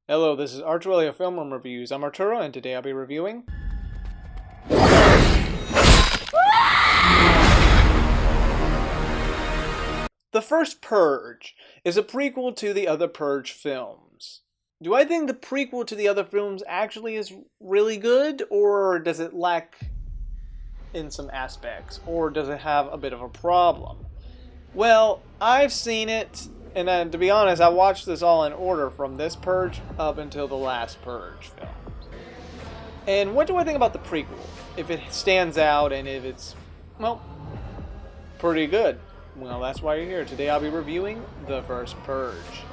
Hello, this is Arturelia Film Room Reviews. I'm Arturo, and today I'll be reviewing... The First Purge is a prequel to the other Purge films. Do I think the prequel to the other films actually is really good, or does it lack in some aspects, or does it have a bit of a problem? Well, I've seen it, and then, to be honest, I watched this all in order from this Purge up until the last Purge film. And what do I think about the prequel? If it stands out and if it's, well, pretty good. Well, that's why you're here. Today I'll be reviewing The First Purge,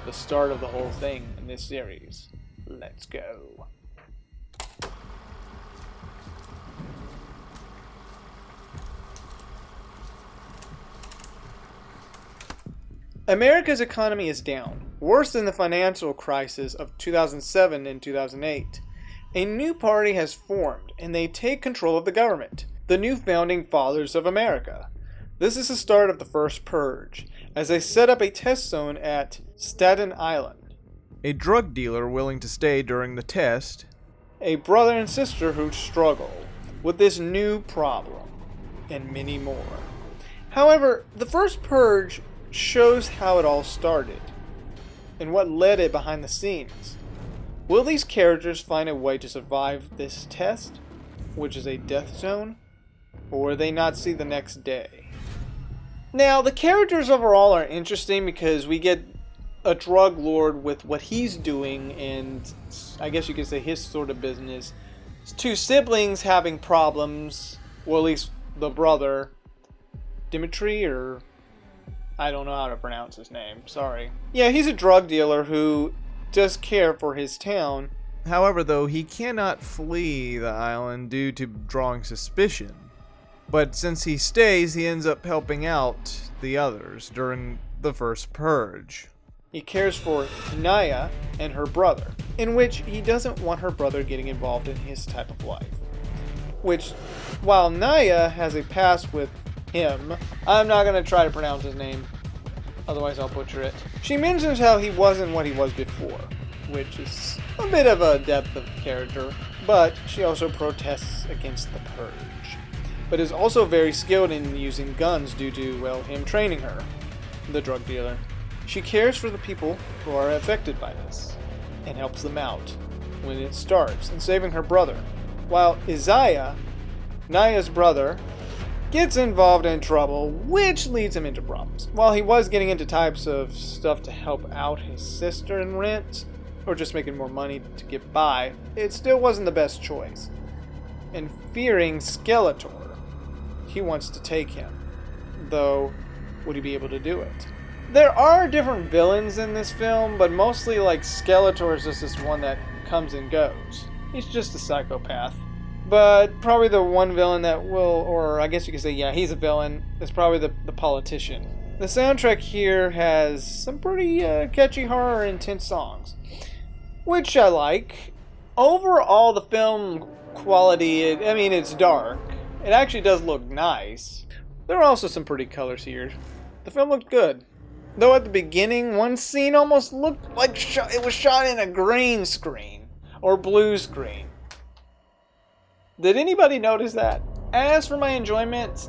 the start of the whole thing in this series. Let's go. America's economy is down, worse than the financial crisis of 2007 and 2008. A new party has formed, and they take control of the government, the new founding fathers of America. This is the start of the First Purge, as they set up a test zone at Staten Island. A drug dealer willing to stay during the test. A brother and sister who struggle with this new problem, and many more. However, the First Purge shows how it all started, and what led it behind the scenes. Will these characters find a way to survive this test, which is a death zone, or will they not see the next day? Now, the characters overall are interesting because we get a drug lord with what he's doing, and I guess you could say his sort of business. Two siblings having problems, or at least the brother, Dimitri, or I don't know how to pronounce his name, sorry. Yeah, he's a drug dealer who does care for his town. However, though, he cannot flee the island due to drawing suspicion. But since he stays, he ends up helping out the others during the First Purge. He cares for Naya and her brother, in which he doesn't want her brother getting involved in his type of life. Which, while Naya has a past with him, I'm not going to try to pronounce his name, otherwise I'll butcher it. She mentions how he wasn't what he was before, which is a bit of a depth of character, but she also protests against the Purge, but is also very skilled in using guns due to, well, him training her, the drug dealer. She cares for the people who are affected by this, and helps them out when it starts, and saving her brother, while Isaiah, Naya's brother, gets involved in trouble, which leads him into problems. While he was getting into types of stuff to help out his sister in rent, or just making more money to get by, it still wasn't the best choice. And fearing Skeletor, he wants to take him. Though, would he be able to do it? There are different villains in this film, but mostly like Skeletor is just this one that comes and goes. He's just a psychopath. But probably the one villain that will, or I guess you could say, yeah, he's a villain, is probably the politician. The soundtrack here has some pretty catchy horror intense songs, which I like. Overall, the film quality, it's dark. It actually does look nice. There are also some pretty colors here. The film looked good. Though at the beginning, one scene almost looked like it was shot in a green screen, or blue screen. Did anybody notice that? As for my enjoyment,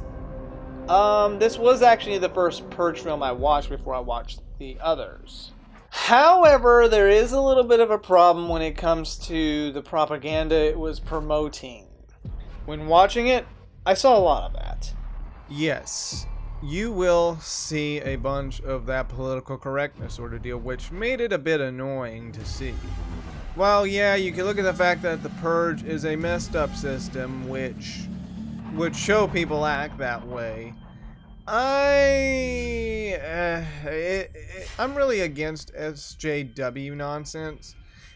this was actually the first Purge film I watched before I watched the others. However, there is a little bit of a problem when it comes to the propaganda it was promoting. When watching it, I saw a lot of that. Yes, you will see a bunch of that political correctness sort of deal, which made it a bit annoying to see. While, yeah, you can look at the fact that the Purge is a messed up system, which would show people act that way. I'm really against SJW nonsense,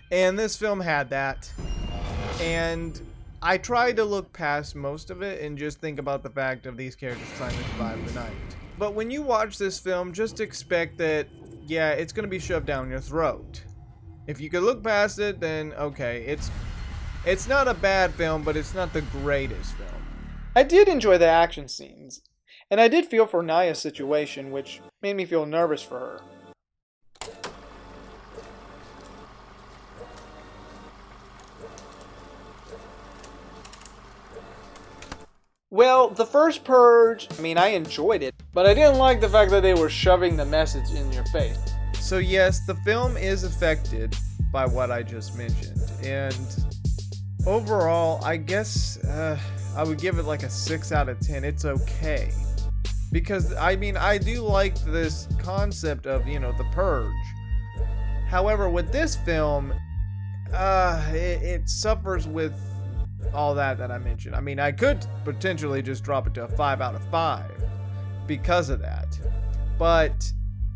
and this film had that. And I tried to look past most of it and just think about the fact of these characters trying to survive the night. But when you watch this film, just expect that, yeah, it's going to be shoved down your throat. If you could look past it, then okay, it's not a bad film, but it's not the greatest film. I did enjoy the action scenes, and I did feel for Naya's situation, which made me feel nervous for her. Well, the first Purge, I mean, I enjoyed it, but I didn't like the fact that they were shoving the message in your face. So yes, the film is affected by what I just mentioned, and overall, I guess I would give it like a 6 out of 10. It's okay. Because, I mean, I do like this concept of, the purge. However, with this film, it suffers with all that I mentioned. I mean, I could potentially just drop it to a 5 out of 5 because of that. But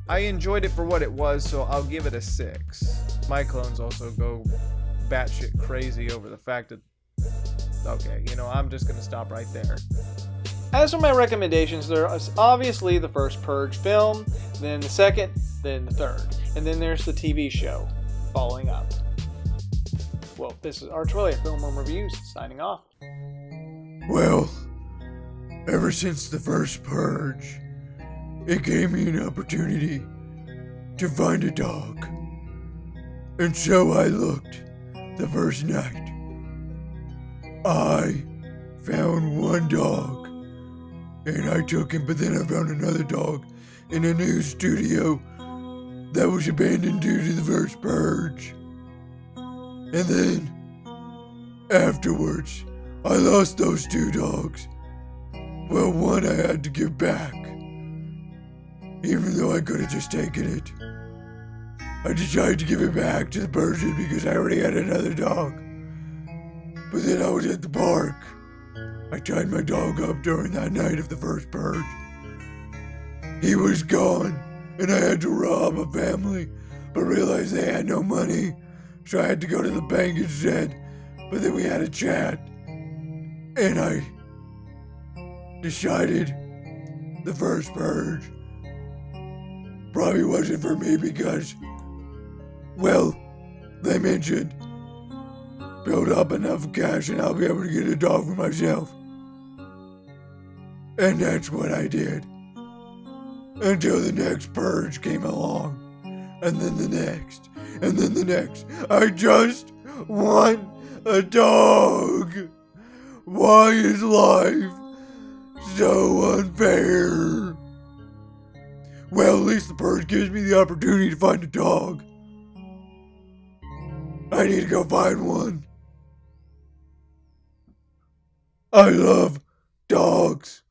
I enjoyed it for what it was, so I'll give it a 6. My clones also go batshit crazy over the fact that, okay, I'm just gonna stop right there. As for my recommendations, there is obviously the first Purge film, then the second, then the third, and then there's the TV show following up. Well, this is Arturelia Film Room Reviews, signing off. Well, ever since the first Purge, it gave me an opportunity to find a dog. And so I looked the first night. I found one dog, and I took him, but then I found another dog in a new studio that was abandoned due to the first Purge. And then, afterwards, I lost those 2 dogs. Well, one I had to give back, even though I could have just taken it. I decided to give it back to the person because I already had another dog. But then I was at the park. I tied my dog up during that night of the first Purge. He was gone, and I had to rob a family, but realized they had no money, so I had to go to the bank instead. But then we had a chat, and I decided the first Purge probably wasn't for me because, well, they mentioned build up enough cash and I'll be able to get a dog for myself. And that's what I did. Until the next Purge came along. And then the next. And then the next. I just want a dog. Why is life so unfair? Well, at least the Purge gives me the opportunity to find a dog. I need to go find one. I love dogs.